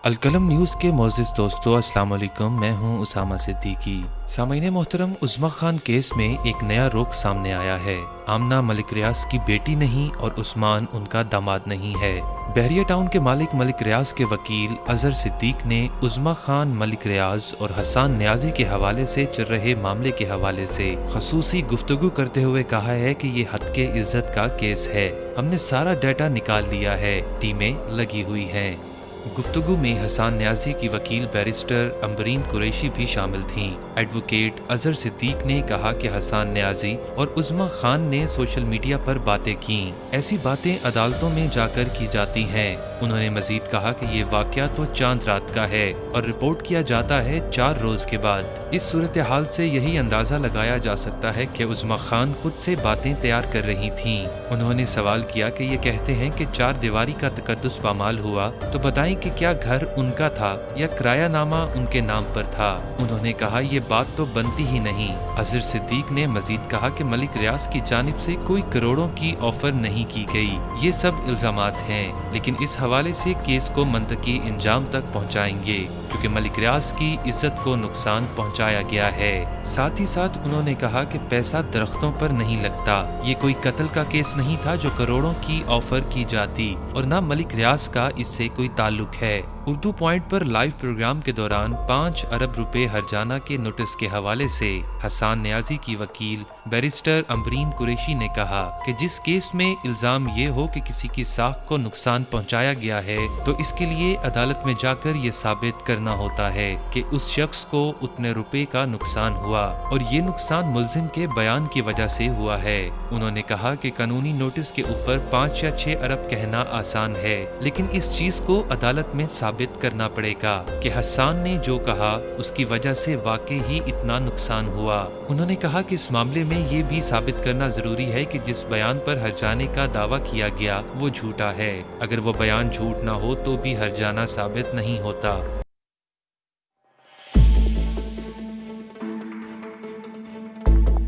अलकलम news के मोअज़्ज़िज़ दोस्तों, अस्सलाम वालेकुम। मैं हूं उसामा सिद्दीकी। सामईन मोहतरम, उज़्मा खान केस में एक नया रुख सामने आया है। आमना मलिक रियाज की बेटी नहीं और उस्मान उनका दामाद नहीं है। बहरिया टाउन के मालिक मलिक रियाज के वकील अजहर सिद्दीक ने उज़्मा खान, मलिक रियाज और हसन न्याजी के हवाले से चल रहे मामले के हवाले से खसूसी गुफ्तगू करते हुए कहा है कि ये हद के इज्जत का केस है। हमने सारा डाटा निकाल लिया है, टीमें लगी हुई हैं। गुफ्तगू में हसन न्याजी की वकील बैरिस्टर अम्बरीन कुरैशी भी शामिल थीं। एडवोकेट अजहर सिद्दीक ने कहा कि हसन न्याजी और उज़्मा खान ने सोशल मीडिया पर बातें की। ऐसी बातें अदालतों में जाकर की जाती हैं। उन्होंने मजीद कहा कि ये वाक़या तो चांद रात का है और रिपोर्ट किया जाता है 4 रोज के बाद। इस सूरत हाल से यही अंदाज़ा लगाया जा सकता है कि उज़्मा खान खुद से बातें तैयार कर रही थीं। उन्होंने सवाल किया कि ये कहते हैं कि 4 दीवारी का तकद्दुस पामाल हुआ, तो बताएं कि क्या घर उनका था या किरायानामा उनके नाम पर था। उन्होंने कहा ये बात तो बनती ही नहीं। अजहर सिद्दीक ने मजीद कहा कि मलिक रियाज की जानिब से कोई करोड़ों की ऑफर नहीं की गई। ये सब इल्जामात हैं, लेकिन इस हवाले से केस को मंतकी इंजाम तक पहुंचाएंगे क्योंकि मलिक रियाज की इज्जत को नुकसान पहुंचाया गया है। साथ ही साथ उन्होंने कहा कि पैसा दरख्तों पर नहीं लगता। ये कोई कत्ल का केस नहीं था जो करोड़ों की ऑफर की जाती, और न मलिक रियाज का इससे कोई ताल्लुक है। उर्दू पॉइंट पर लाइव प्रोग्राम के दौरान 5 अरब रुपए हर्जाना के नोटिस के हवाले से हसन न्याजी की वकील बैरिस्टर अम्बरीन कुरैशी ने कहा कि जिस केस में इल्जाम ये हो कि किसी की साख को नुकसान पहुंचाया गया है, तो इसके लिए अदालत में जाकर ये साबित करना होता है कि उस शख्स को उतने रुपए का नुकसान हुआ और ये नुकसान मुल्जिम के बयान की वजह से हुआ है। उन्होंने कहा कि कानूनी नोटिस के ऊपर 5 या 6 अरब कहना आसान है, लेकिन इस चीज को अदालत में साबित करना पड़ेगा कि हसन ने जो कहा उसकी वजह से वाकई ही इतना नुकसान हुआ। उन्होंने कहा कि इस मामले में ये भी साबित करना जरूरी है कि जिस बयान पर हर्जाने का दावा किया गया वो झूठा है। अगर वो बयान झूठ ना हो तो भी हर्जाना साबित नहीं होता।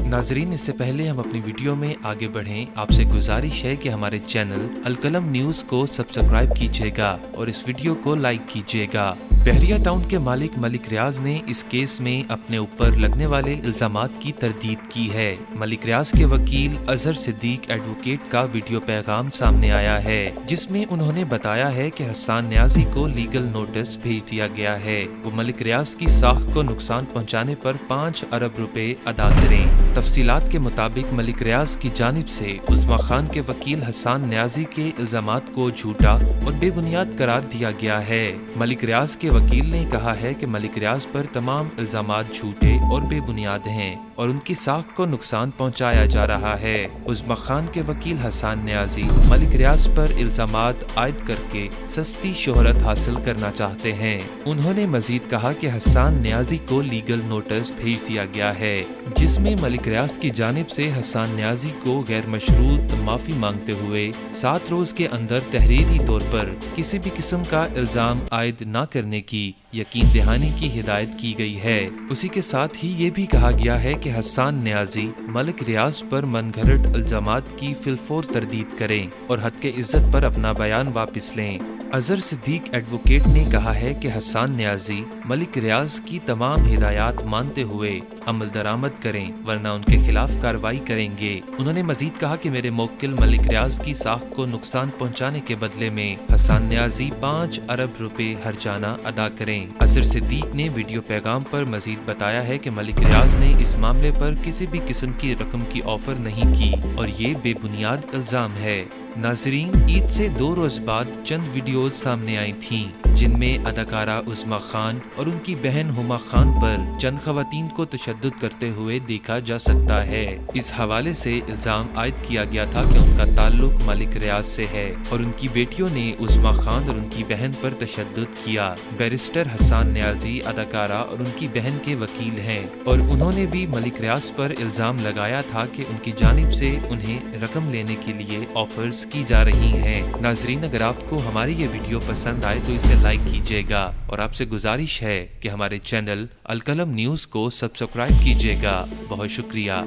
नाजरीन, इससे पहले हम अपनी वीडियो में आगे बढ़ें, आपसे गुजारिश है कि हमारे चैनल अलकलम न्यूज़ को सब्सक्राइब कीजिएगा और इस वीडियो को लाइक कीजिएगा। बहरिया टाउन के मालिक मलिक रियाज ने इस केस में अपने ऊपर लगने वाले इल्जामात की तरदीद की है। मलिक रियाज के वकील अजहर सिद्दीक एडवोकेट का वीडियो पैगाम सामने आया है, जिसमें उन्होंने बताया है कि हसन न्याजी को लीगल नोटिस भेज दिया गया है। वो मलिक रियाज की साख को नुकसान पहुँचाने पर 5 अरब रुपए अदा करें। तफसीलात के मुताबिक मलिक रियाज की जानिब से उज़्मा खान के वकील हसन न्याजी के इल्जामात को झूठा और बेबुनियाद करार दिया गया है। मलिक रियाज के वकील ने कहा है कि मलिक रियाज पर तमाम इल्जामात झूठे और बेबुनियाद हैं और उनकी साख को नुकसान पहुंचाया जा रहा है। उज़्मा खान के वकील हसन न्याजी मलिक रियाज पर इल्जामात आयद करके सस्ती शोहरत हासिल करना चाहते हैं। उन्होंने मजीद कहा कि हसन न्याजी को लीगल नोटिस भेज दिया गया है, जिसमें मलिक रियाज की जानिब से हसन न्याजी को गैर मशरूत माफी मांगते हुए 7 रोज के अंदर तहरीरी तौर पर किसी भी किस्म का इल्जाम आयद न करने की यकीन दहानी की हिदायत की गई है। उसी के साथ ही ये भी कहा गया है कि हसन न्याजी मलिक रियाज पर मनगढ़ंत इल्जामात की फिलफौर तरदीद करें और हद के इज्जत पर अपना बयान वापस लें। अजहर सिद्दीक एडवोकेट ने कहा है कि हसन न्याजी मलिक रियाज की तमाम हिदायत मानते हुए अमल दरामद करें, वरना उनके खिलाफ कार्रवाई करेंगे। उन्होंने मजीद कहा कि मेरे मुवक्किल मलिक रियाज की साख को नुकसान पहुंचाने के बदले में हसन न्याजी 5 अरब रुपए हर्जाना अदा करें। अजहर सिद्दीक ने वीडियो पैगाम पर मजीद बताया है कि मलिक रियाज ने इस मामले पर किसी भी किस्म की रकम की ऑफर नहीं की और ये बेबुनियाद इल्जाम है। नाजरीन, ईद से 2 रोज बाद चंद वीडियोज सामने आई थीं, जिनमें अदाकारा उज़्मा खान और उनकी बहन हुमा खान पर चंद खवातीन को तशद्दुद करते हुए देखा जा सकता है। इस हवाले से इल्जाम आयद किया गया था कि उनका ताल्लुक मलिक रियाज से है और उनकी बेटियों ने उज़्मा खान और उनकी बहन पर तशद्दुद किया। बैरिस्टर हसन न्याजी अदाकारा और उनकी बहन के वकील हैं और उन्होंने भी मलिक रियाज पर इल्जाम लगाया था कि उनकी जानिब से उन्हें रकम लेने के लिए ऑफर्स की जा रही हैं। नाजरीन, अगर आपको हमारी ये वीडियो पसंद आए तो इसे लाइक कीजिएगा और आपसे गुजारिश है कि हमारे चैनल अलकलम न्यूज़ को सब्सक्राइब कीजिएगा। बहुत शुक्रिया।